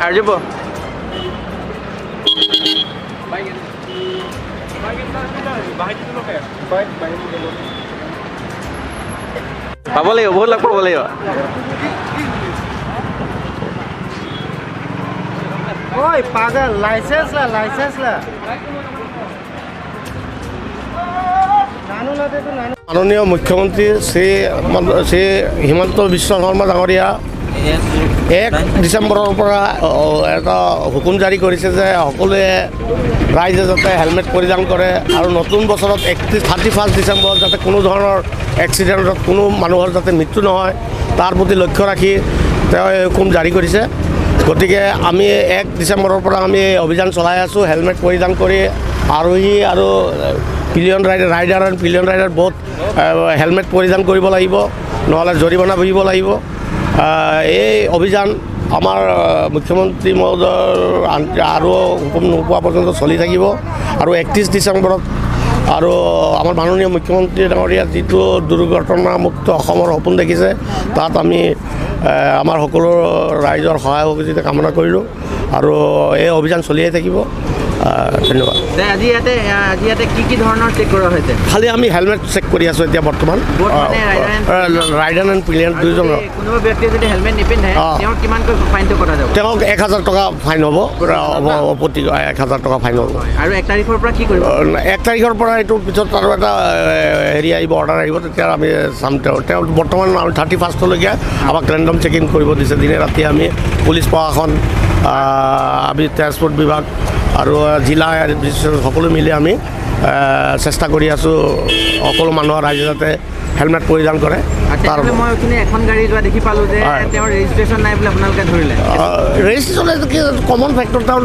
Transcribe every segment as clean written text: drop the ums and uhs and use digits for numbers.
Arjup. পাব লাগিব বহুত লাগ পাব লাগিব ओए पागल लाइसेंस ला नानू ला दे तो नानू माननीय मुख्यमंत्री श्री हिमंत विश्व शर्मा डांगरिया 1 ডিসেম্বৰৰ পৰা এটা হুকুম জাৰি কৰিছে যে সকলোৱে ৰাইজে যাতে হেলমেট পৰিধান কৰে আৰু নতুন বছৰত 31 ডিসেম্বৰ যাতে কোনো ধৰণৰ এক্সিডেণ্টত কোনো মানুহৰ যাতে মৃত্যু নহয় তাৰ প্ৰতি লক্ষ্য ৰাখি তেওঁ এই হুকুম জাৰি কৰিছে গতিকে আমি 1 ডিসেম্বৰৰ পৰা আমি অভিযান চলাই আছোঁ হেলমেট পৰিধান কৰি আৰোহী আৰু পিলিয়ন ৰাইডাৰ আৰু পিলিয়ন ৰাইডাৰ বহুত হেলমেট পৰিধান কৰিব লাগিব নহ'লে জৰিমনা ভৰিব লাগিব এই অভিযান আমাৰ মুখ্যমন্ত্ৰী মহোদয়ৰ আৰু হুকুম নোপোৱা পৰ্যন্ত চলি থাকিব আৰু 31 ডিসেম্বৰত আৰু আমাৰ মাননীয় মুখ্যমন্ত্ৰী ডাঙৰীয়া যিটো দুৰ্ঘটনামুক্ত অসমৰ সপোন দেখিছে তাত আমি আমাৰ সকলো ৰাইজৰ সহায় সহযোগিতা কামনা কৰিলোঁ আৰু এই অভিযান চলিয়ে থাকিব ধন্যবাদ আজি ইয়াতে কি ধৰণৰ চেক কৰা হৈছে খালি আমি হেলমেট চেক কৰি আছোঁ এতিয়া বৰ্তমান ৰাইডাৰ এণ্ড পিলিয়ন দুইজনৰ কোনোবা ব্যক্তিয়ে যদি হেলমেট নিপিন্ধে তেওঁৰ কিমানকৈ ফাইনটো কৰা যাব তেওঁক 1000 টকা ফাইন হ'ব প্ৰতি 1000 টকা ফাইন হ'ব আৰু 1 তাৰিখৰ পৰা কি কৰিব 1 তাৰিখৰ পৰা এইটোৰ পিছত আৰু এটা হেৰি আহিব অৰ্ডাৰ আহিব তেতিয়া আমি চাম তেওঁ বৰ্তমান 31লৈকে আমাক ৰেণ্ডম চেকিং কৰিব দিছে দিনে ৰাতি আমি পুলিচ প্ৰশাসন আমি ট্ৰান্সপৰ্ট বিভাগ আৰু জিলা সকলো মিলি আমি চেষ্টা কৰি আছোঁ সকলো মানুহৰ ৰাইজে যাতে হেলমেট পৰিধান কৰে তাৰ মই ওখানে এখন গাড়ী যোৱা দেখি পালোঁ যে তেওঁৰ ৰেজিষ্ট্ৰেশ্যন নাই বুলি আপোনালোকে ধৰিলে ৰেজিষ্ট্ৰেশ্যন কমন ফেক্টৰ তাৰ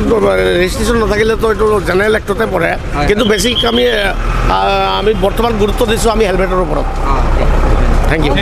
ৰেজিষ্ট্ৰেশ্যন নাথাকিলেতো এইটো জেনেৰেল এক্টতে পৰে কিন্তু বেছিক আমি বৰ্তমান গুৰুত্ব দিছোঁ আমি হেলমেটৰ ওপৰত থেংক ইউ